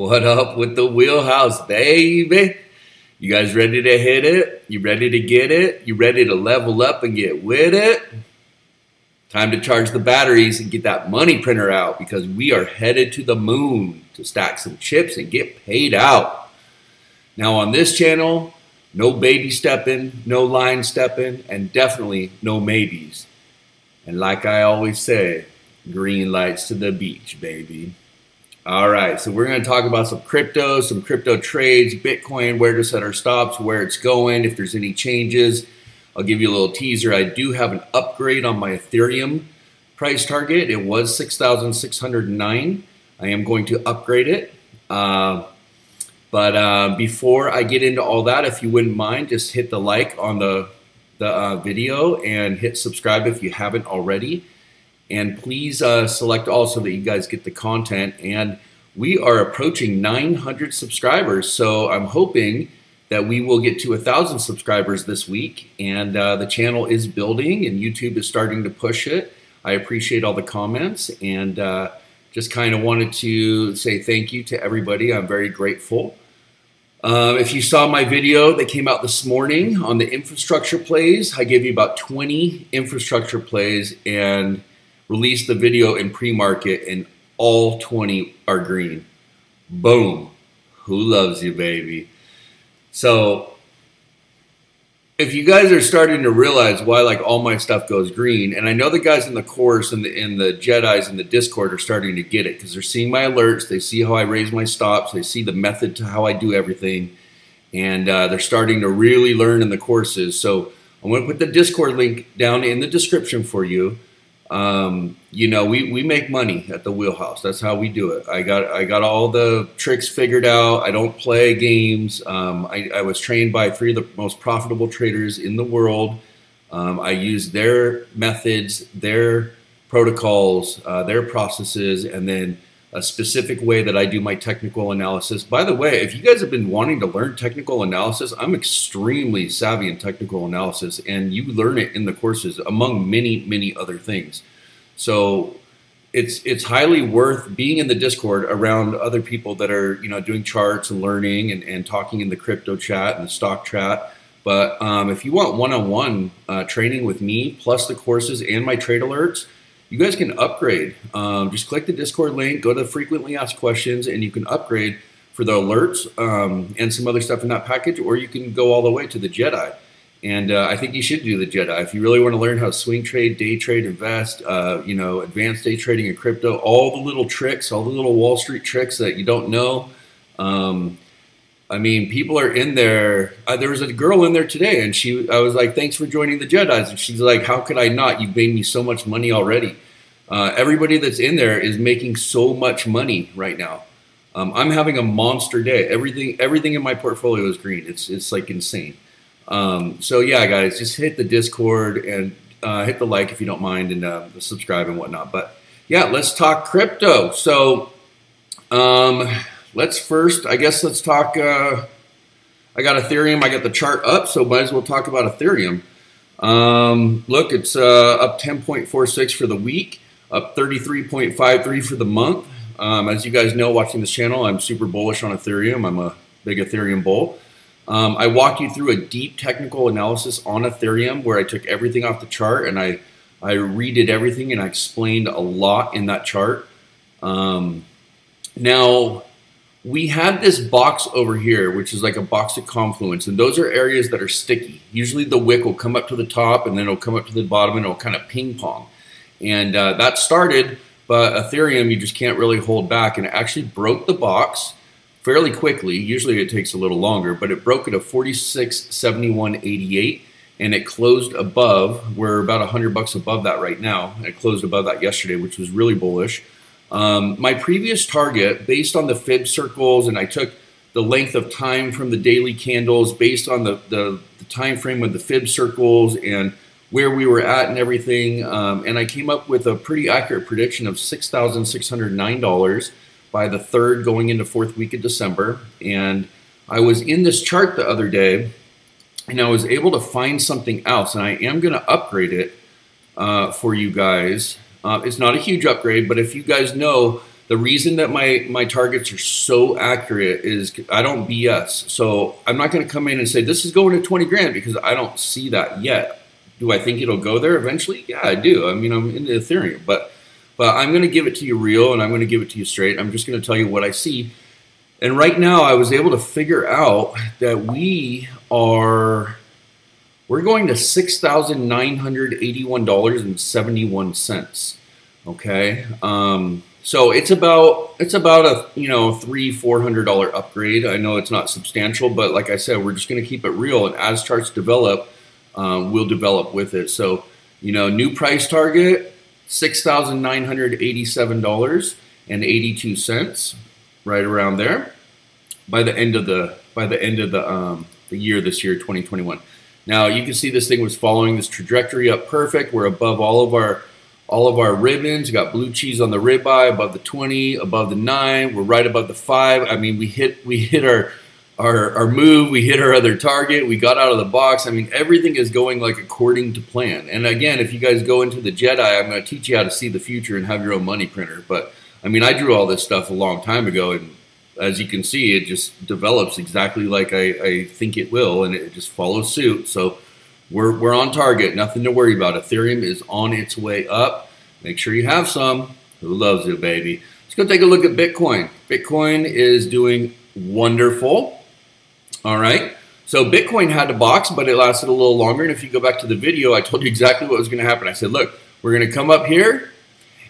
What up with the wheelhouse, baby? You guys ready to hit it? You ready to get it? You ready to level up and get with it? Time to charge the batteries and get that money printer out because we are headed to the moon to stack some chips and get paid out. Now on this channel, no baby stepping, no line stepping, and definitely no maybes. And like I always say, green lights to the beach, baby. All right, so we're going to talk about some crypto trades, Bitcoin, where to set our stops, where it's going, if there's any changes. I'll give you a little teaser. I do have an upgrade on my Ethereum price target. It was 6,609. I am going to upgrade it. But before I get into all that, if you wouldn't mind, just hit the like on the video and hit subscribe if you haven't already. And please select all so that you guys get the content. And we are approaching 900 subscribers. So I'm hoping that we will get to 1,000 subscribers this week. And the channel is building and YouTube is starting to push it. I appreciate all the comments and just kind of wanted to say thank you to everybody. I'm very grateful. If you saw my video that came out this morning on the infrastructure plays, I gave you about 20 infrastructure plays and released the video in pre-market and all 20 are green. Boom. Who loves you, baby? So if you guys are starting to realize why like all my stuff goes green, and I know the guys in the course and the Jedis in the Discord are starting to get it because they're seeing my alerts, they see how I raise my stops, they see the method to how I do everything, and they're starting to really learn in the courses. So I'm going to put the Discord link down in the description for you. You know, we make money at the wheelhouse. That's how we do it. I got all the tricks figured out. I don't play games. I was trained by 3 of the most profitable traders in the world. I use their methods, their protocols, their processes, and then a specific way that I do my technical analysis. By the way, if you guys have been wanting to learn technical analysis, I'm extremely savvy in technical analysis, and you learn it in the courses among many, many other things. So it's highly worth being in the Discord around other people that are, you know, doing charts and learning and talking in the crypto chat and the stock chat. But if you want one-on-one training with me, plus the courses and my trade alerts, you guys can upgrade. Just click the Discord link, go to frequently asked questions, and you can upgrade for the alerts and some other stuff in that package, or you can go all the way to the Jedi. And I think you should do the Jedi. If you really want to learn how to swing trade, day trade, invest, you know, advanced day trading in crypto, all the little tricks, all the little Wall Street tricks that you don't know. I mean, people are in there. There was a girl in there today, and I was like, thanks for joining the Jedis. And she's like, how could I not? You've made me so much money already. Everybody that's in there is making so much money right now. I'm having a monster day. Everything in my portfolio is green. It's like insane. So yeah, guys, just hit the Discord and hit the like if you don't mind, and the subscribe and whatnot. But yeah, let's talk crypto. So let's talk, I got Ethereum, I got the chart up, so might as well talk about Ethereum. Look, it's up 10.46 for the week, up 33.53 for the month. As you guys know, watching this channel, I'm super bullish on Ethereum. I'm a big Ethereum bull. I walked you through a deep technical analysis on Ethereum where I took everything off the chart and I redid everything and I explained a lot in that chart. Now, we have this box over here, which is like a box of confluence, and those are areas that are sticky. Usually the wick will come up to the top and then it'll come up to the bottom and it'll kind of ping pong. And that started, but Ethereum, you just can't really hold back, and it actually broke the box fairly quickly. Usually it takes a little longer, but it broke it at 46.7188, and it closed above. We're about $100 above that right now. It closed above that yesterday, which was really bullish. My previous target, based on the fib circles, and I took the length of time from the daily candles based on the time frame of the fib circles and where we were at and everything, and I came up with a pretty accurate prediction of $6,609 by the 3rd going into 4th week of December. And I was in this chart the other day, and I was able to find something else, and I am going to upgrade it for you guys. It's not a huge upgrade, but if you guys know The reason that my targets are so accurate is I don't BS. So I'm not going to come in and say this is going to 20 grand because I don't see that yet. Do I think it'll go there eventually? Yeah, I do. I mean, I'm into Ethereum, but I'm going to give it to you real, and I'm going to give it to you straight. I'm just going to tell you what I see. And right now, I was able to figure out that we're going to $6,981.71. Okay, so it's about a $300-400 upgrade. I know it's not substantial, but like I said, we're just going to keep it real. And as charts develop, we'll develop with it. So new price target $6,987.82, right around there, by the end of the year this year, 2021. Now you can see this thing was following this trajectory up perfect. We're above all of our ribbons. We got blue cheese on the ribeye, above the 20, above the 9. We're right above the 5. I mean, we hit our move. We hit our other target. We got out of the box. I mean, everything is going like according to plan. And again, if you guys go into the Jedi, I'm going to teach you how to see the future and have your own money printer. But I mean, I drew all this stuff a long time ago, and as you can see, it just develops exactly like I think it will, and it just follows suit. So we're on target. Nothing to worry about. Ethereum is on its way up. Make sure you have some. Who loves it, baby? Let's go take a look at Bitcoin. Bitcoin is doing wonderful. All right. So Bitcoin had to box, but it lasted a little longer. And if you go back to the video, I told you exactly what was going to happen. I said, look, we're going to come up here,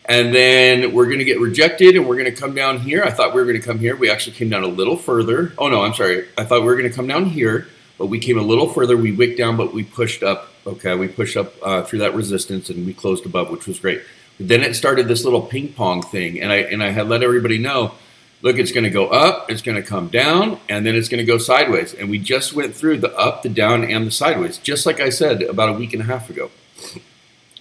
and then we're going to get rejected, and we're going to come down here. I thought we were going to come here. We actually came down a little further. Oh, no, I'm sorry. I thought we were going to come down here, but we came a little further. We wicked down, but we pushed up. Okay, we pushed up through that resistance, and we closed above, which was great. But then it started this little ping pong thing, and I had let everybody know, look, it's going to go up, it's going to come down, and then it's going to go sideways. And we just went through the up, the down, and the sideways, just like I said about a week and a half ago.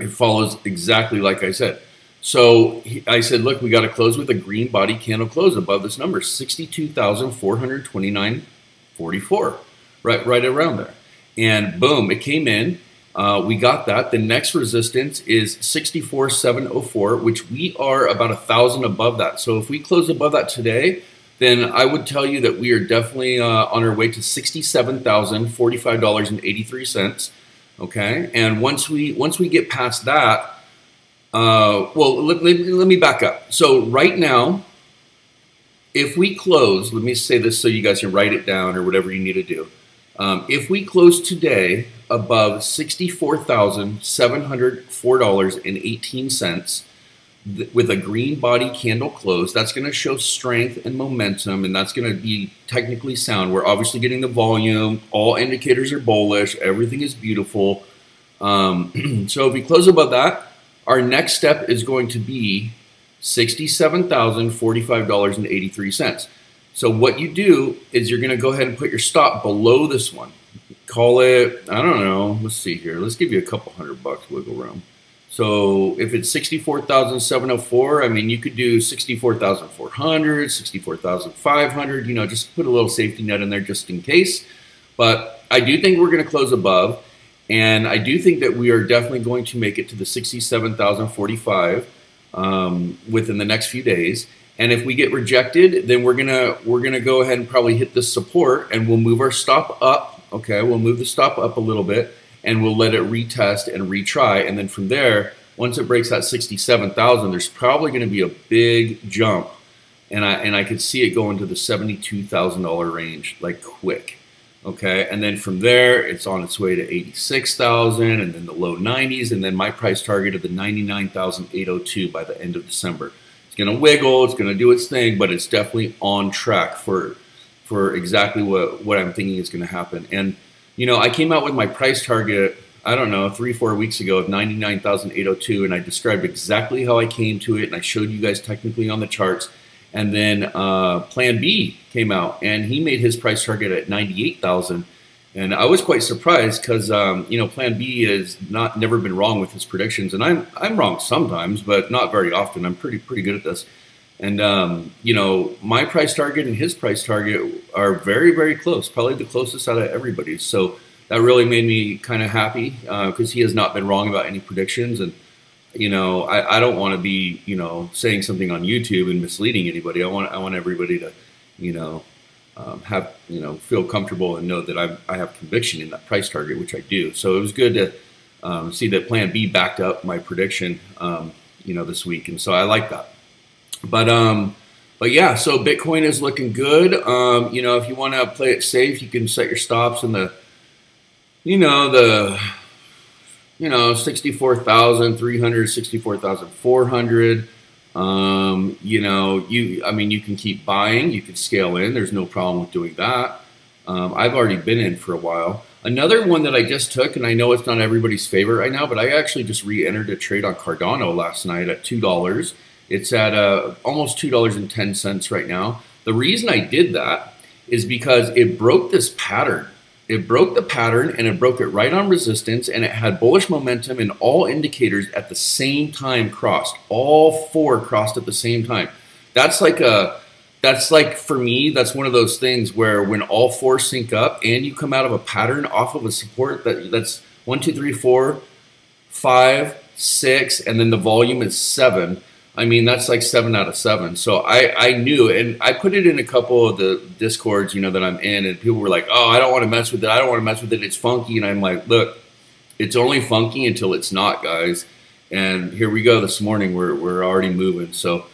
It follows exactly like I said. So I said, look, we got to close with a green body candle close above this number, 62,429.44, right around there. And boom, it came in. We got that. The next resistance is 64,704, which we are about 1,000 above that. So if we close above that today, then I would tell you that we are definitely on our way to $67,045.83. Okay, and once we get past that, well, let me back up. So right now, if we close, let me say this so you guys can write it down or whatever you need to do. If we close today above $64,704.18 with a green body candle close, that's going to show strength and momentum, and that's going to be technically sound. We're obviously getting the volume. All indicators are bullish. Everything is beautiful. So if we close above that, our next step is going to be $67,045.83. So what you do is you're going to go ahead and put your stop below this one. Call it, I don't know, let's see here. Let's give you a couple $100 wiggle room. So if it's 64,704, I mean, you could do 64,400, 64,500, just put a little safety net in there just in case. But I do think we're going to close above, and I do think that we are definitely going to make it to the 67,045 within the next few days. And if we get rejected, then we're gonna go ahead and probably hit this support, and we'll move our stop up. Okay, we'll move the stop up a little bit, and we'll let it retest and retry. And then from there, once it breaks that 67,000, there's probably going to be a big jump, and I could see it going to the $72,000 range like quick. Okay, and then from there, it's on its way to 86,000, and then the low 90s, and then my price target of the 99,802 by the end of December. It's going to wiggle, it's going to do its thing, but it's definitely on track for exactly what I'm thinking is going to happen. And, I came out with my price target, I don't know, 3-4 weeks ago of 99,802, and I described exactly how I came to it, and I showed you guys technically on the charts. And then Plan B came out, and he made his price target at 98,000. And I was quite surprised because, Plan B has never been wrong with his predictions. And I'm wrong sometimes, but not very often. I'm pretty good at this. And, my price target and his price target are very, very close, probably the closest out of everybody's. So that really made me kind of happy because he has not been wrong about any predictions. And I don't want to be, saying something on YouTube and misleading anybody. I want everybody to, have, feel comfortable and know that I have conviction in that price target, which I do. So it was good to see that Plan B backed up my prediction, this week. And so I like that. But yeah, so Bitcoin is looking good. If you want to play it safe, you can set your stops in the 64,300, 64,400. You can keep buying, you can scale in. There's no problem with doing that. I've already been in for a while. Another one that I just took, and I know it's not everybody's favorite right now, but I actually just re-entered a trade on Cardano last night at $2. It's at almost $2.10 right now. The reason I did that is because it broke this pattern. It broke the pattern, and it broke it right on resistance, and it had bullish momentum, and all indicators at the same time crossed. All four crossed at the same time. That's like for me, that's one of those things where when all four sync up and you come out of a pattern off of a support that's 1, 2, 3, 4, 5, 6, and then the volume is 7. I mean, that's like 7 out of 7. So I knew, and I put it in a couple of the Discords, that I'm in, and people were like, oh, I don't want to mess with it. I don't want to mess with it. It's funky. And I'm like, look, it's only funky until it's not, guys. And here we go this morning. We're already moving. So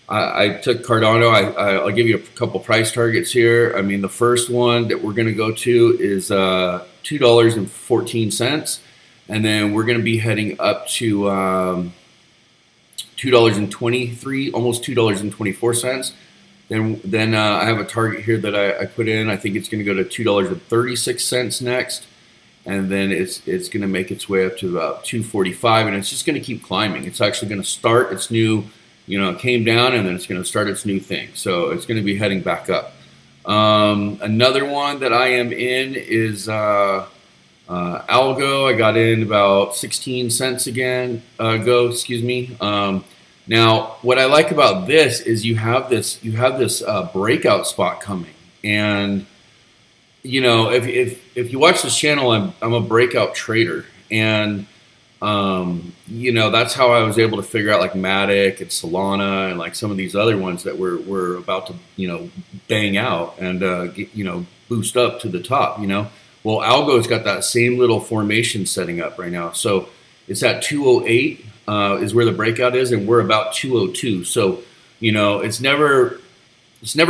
I took Cardano. I'll give you a couple price targets here. I mean, the first one that we're going to go to is $2.14. And then we're going to be heading up to $2.23, almost $2.24. Then I have a target here that I put in. I think it's going to go to $2.36 next, and then it's going to make its way up to about $2.45, and it's just going to keep climbing. It's actually going to start its new, it came down, and then it's going to start its new thing. So it's going to be heading back up. Another one that I am in is Algo. I got in about 16 cents excuse me. Now, what I like about this is you have this breakout spot coming, and if you watch this channel, I'm a breakout trader, and that's how I was able to figure out like Matic and Solana and like some of these other ones that we're about to bang out and boost up to the top. Well, Algo's got that same little formation setting up right now. So it's at 208 is where the breakout is, and we're about 202. So, it's never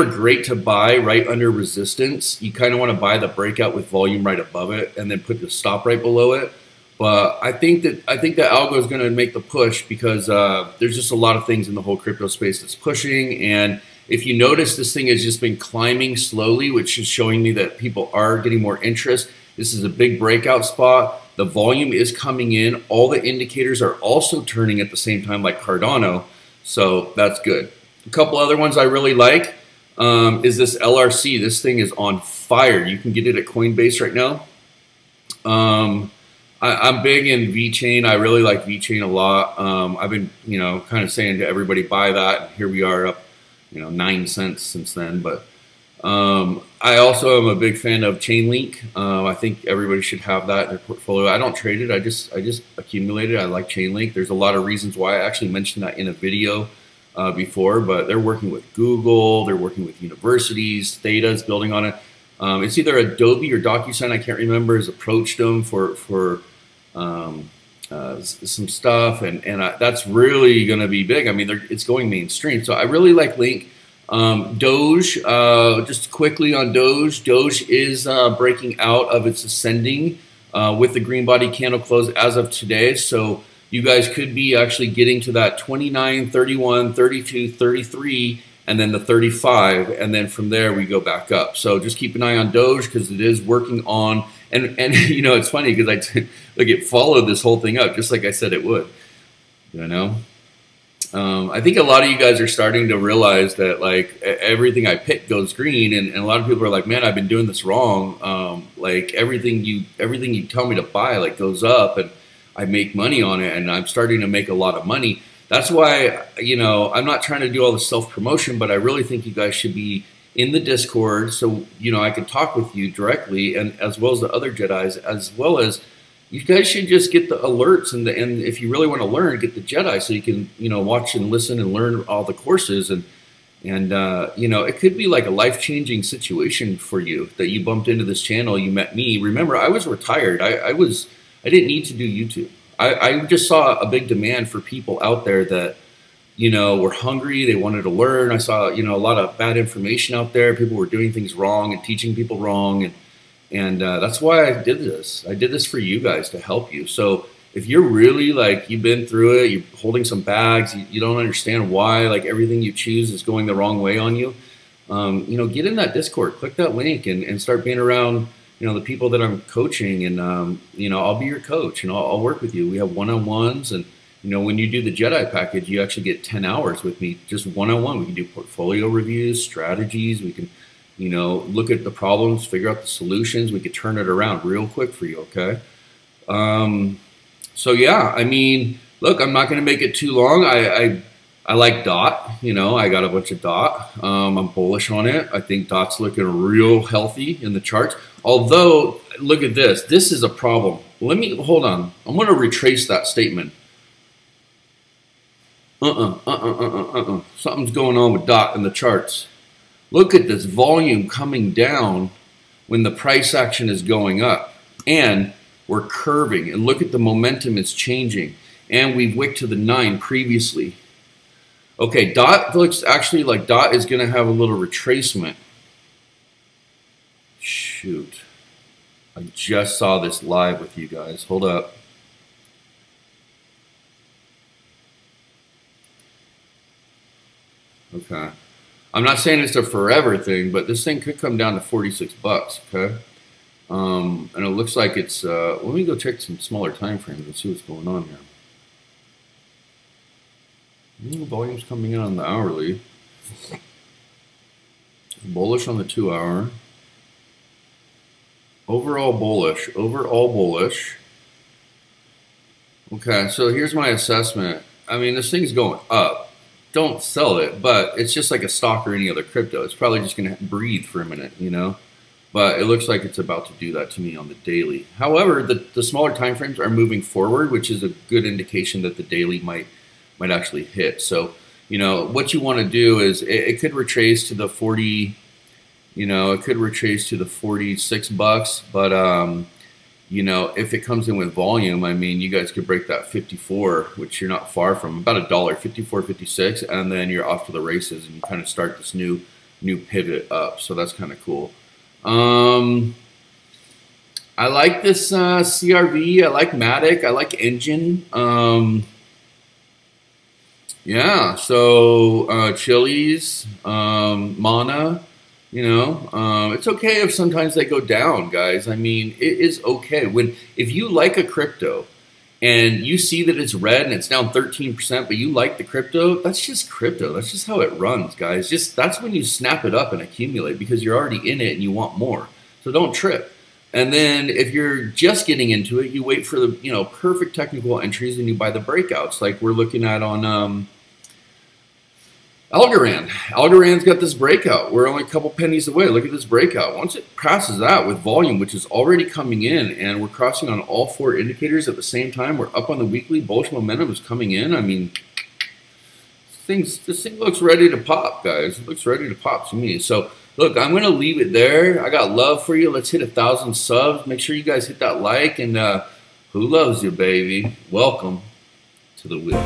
great to buy right under resistance. You kind of want to buy the breakout with volume right above it and then put the stop right below it. But I think that Algo is going to make the push because there's just a lot of things in the whole crypto space that's pushing. And if you notice, this thing has just been climbing slowly, which is showing me that people are getting more interest. This is a big breakout spot. The volume is coming in. All the indicators are also turning at the same time, like Cardano. So that's good. A couple other ones I really like is this LRC. This thing is on fire. You can get it at Coinbase right now. I'm big in VeChain. I really like VeChain a lot. I've been, kind of saying to everybody buy that. And here we are up, 9 cents since then. But I also am a big fan of Chainlink. I think everybody should have that in their portfolio. I don't trade it. I just accumulate it. I like Chainlink. There's a lot of reasons why. I actually mentioned that in a video before, but they're working with Google. They're working with universities. Theta is building on it. It's either Adobe or DocuSign, I can't remember, has approached them for some stuff, and that's really going to be big. I mean, it's going mainstream. So I really like Link. Doge, just quickly on Doge. Doge is breaking out of its ascending with the green body candle close as of today. So you guys could be actually getting to that 29, 31, 32, 33, and then the 35, and then from there we go back up. So just keep an eye on Doge because it is working on, and it's funny because it followed this whole thing up just like I said it would, I think a lot of you guys are starting to realize that like everything I pick goes green, and a lot of people are like, man, I've been doing this wrong. Like everything you tell me to buy like goes up, and I make money on it, and I'm starting to make a lot of money. That's why, I'm not trying to do all the self-promotion, but I really think you guys should be in the Discord so, I can talk with you directly, and as well as the other Jedis, as well as, you guys should just get the alerts, and if you really want to learn, get the Jedi so you can, you know, watch and listen and learn all the courses. And you know, it could be like a life-changing situation for you that you bumped into this channel, you met me. Remember, I was retired. I didn't need to do YouTube. I just saw a big demand for people out there that, you know, were hungry. They wanted to learn. I saw, you know, a lot of bad information out there. People were doing things wrong and teaching people wrong. And that's why I did this. I did this for you guys to help you. So if you're really like, you've been through it, you're holding some bags, you don't understand why like everything you choose is going the wrong way on you, you know, get in that Discord, click that link, and start being around, you know, the people that I'm coaching. And, you know, I'll be your coach, and I'll work with you. We have one-on-ones. And, you know, when you do the Jedi package, you actually get 10 hours with me, just one-on-one. We can do portfolio reviews, strategies. We can, you know, look at the problems, figure out the solutions. We could turn it around real quick for you, okay? So yeah, I mean, look, I'm not going to make it too long. I like DOT, you know, I got a bunch of DOT. I'm bullish on it. I think DOT's looking real healthy in the charts. Although, look at this. This is a problem. Hold on. I'm going to retrace that statement. Something's going on with DOT in the charts. Look at this volume coming down when the price action is going up. And we're curving, and look at the momentum is changing, and we've wicked to the 9 previously. Okay, DOT looks actually like DOT is going to have a little retracement. Shoot, I just saw this live with you guys. Hold up. Okay, I'm not saying it's a forever thing, but this thing could come down to 46 bucks. Okay. And it looks like it's, let me go check some smaller time frames and see what's going on here. Volume's coming in on the hourly. Bullish on the 2 hour. Overall bullish. Overall bullish. Okay, so here's my assessment. I mean, this thing's going up. Don't sell it, but it's just like a stock or any other crypto. It's probably just going to breathe for a minute, you know? But it looks like it's about to do that to me on the daily. However, the smaller time frames are moving forward, which is a good indication that the daily might actually hit. So, you know, what you want to do is it could retrace to the 40, you know, it could retrace to the 46 bucks. But, you know, if it comes in with volume, I mean, you guys could break that 54, which you're not far from, about $1, 54, 56, and then you're off to the races, and you kind of start this new pivot up. So that's kind of cool. I like this CRV. I like Matic. I like Engine. Yeah, so Chili's, Mana, you know, it's okay if sometimes they go down, guys. I mean, it is okay. If you like a crypto and you see that it's red and it's down 13%, but you like the crypto, that's just crypto. That's just how it runs, guys. That's when you snap it up and accumulate, because you're already in it and you want more. So don't trip. And then if you're just getting into it, you wait for the, you know, perfect technical entries and you buy the breakouts, like we're looking at on Algorand. Algorand's got this breakout. We're only a couple pennies away. Look at this breakout. Once it passes that with volume, which is already coming in, and we're crossing on all 4 indicators at the same time, we're up on the weekly. Bullish momentum is coming in. I mean, this thing looks ready to pop, guys. It looks ready to pop to me. So, look, I'm going to leave it there. I got love for you. Let's hit 1,000 subs. Make sure you guys hit that like. And who loves you, baby? Welcome to the wheel.